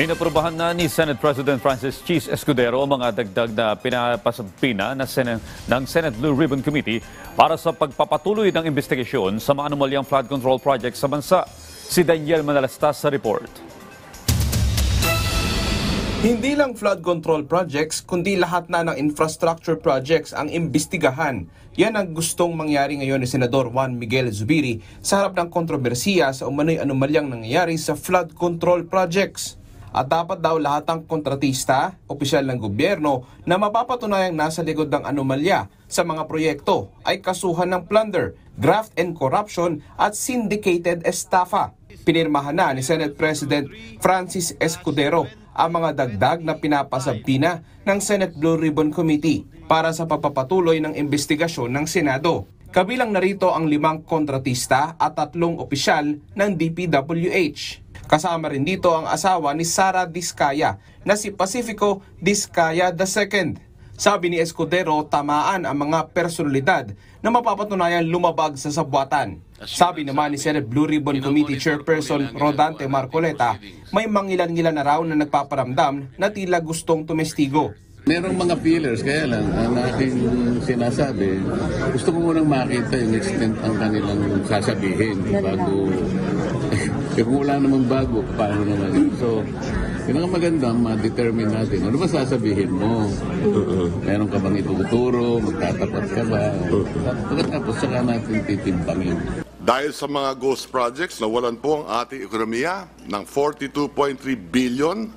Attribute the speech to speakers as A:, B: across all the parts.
A: Inaprubahan na ni Senate President Francis Chis Escudero ang mga dagdag na pinapasabina ng Senate Blue Ribbon Committee para sa pagpapatuloy ng investigasyon sa mga anomalyang flood control projects sa bansa. Si Daniel Manalastas sa report.
B: Hindi lang flood control projects, kundi lahat na ng infrastructure projects ang imbestigahan. Yan ang gustong mangyari ngayon ni Senador Juan Miguel Zubiri sa harap ng kontrobersiya sa umano'y anomalyang nangyayari sa flood control projects. At dapat daw lahat ng kontratista, opisyal ng gobyerno na mapapatunayang nasa likod ng anomalya sa mga proyekto ay kasuhan ng plunder, graft and corruption at syndicated estafa. Pinirmahan na ni Senate President Francis Escudero ang mga dagdag na pinapasabina ng Senate Blue Ribbon Committee para sa pagpapatuloy ng investigasyon ng Senado. Kabilang narito ang 5 kontratista at 3 opisyal ng DPWH. Kasama rin dito ang asawa ni Sara Diskaya na si Pacifico Diskaya II. Sabi ni Escudero, tamaan ang mga personalidad na mapapatunayan lumabag sa sabwatan. Sabi naman ni Senate Blue Ribbon Committee Chairperson Rodante Marcoleta, may mangilan-ngilan na raw na nagpaparamdam na tila gustong tumestigo.
C: Merong mga pillars, kaya lang, ang aking sinasabi, gusto ko munang makita yung extent ang kanilang sasabihin bago, kung wala namang bago, paano naman yun. So, pinakamaganda, ma-determine natin, ano ba sasabihin mo? Meron ka bang ituturo? Magtatapat ka ba? Pagkatapos, saka natin titimbangin.
D: Dahil sa mga ghost projects, nawalan po ang ating ekonomiya ng 42.3 billion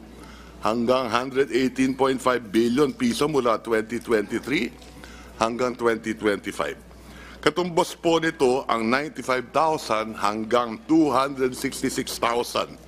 D: hanggang 118.5 billion piso mula 2023 hanggang 2025. Katumbos po nito ang 95,000 hanggang 266,000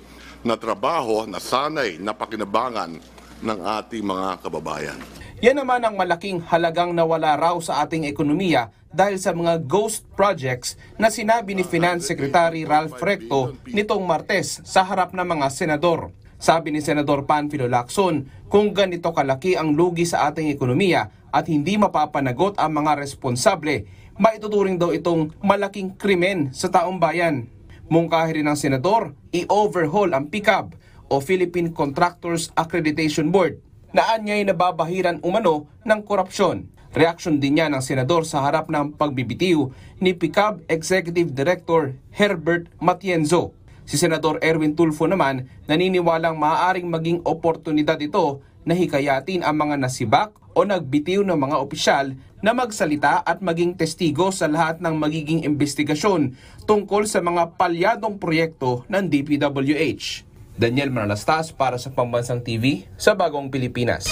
D: na trabaho na sanay na pakinabangan ng ating mga kababayan.
B: Yan naman ang malaking halagang nawala raw sa ating ekonomiya dahil sa mga ghost projects na sinabi ni Finance Secretary Ralph Recto nitong Martes sa harap ng mga senador. Sabi ni Senador Panfilo Lacson, kung ganito kalaki ang lugi sa ating ekonomiya at hindi mapapanagot ang mga responsable, maituturing daw itong malaking krimen sa taong bayan. Mungkahi rin ng senador, i-overhaul ang PICAB o Philippine Contractors Accreditation Board na anyay nababahiran umano ng korupsyon. Reaksyon din niya ng senador sa harap ng pagbibitiw ni PICAB Executive Director Herbert Matienzo. Si Senador Erwin Tulfo naman naniniwalang maaaring maging oportunidad ito na hikayatin ang mga nasibak o nagbitiw ng mga opisyal na magsalita at maging testigo sa lahat ng magiging investigasyon tungkol sa mga palyadong proyekto ng DPWH. Daniel Manalastas para sa Pambansang TV sa Bagong Pilipinas.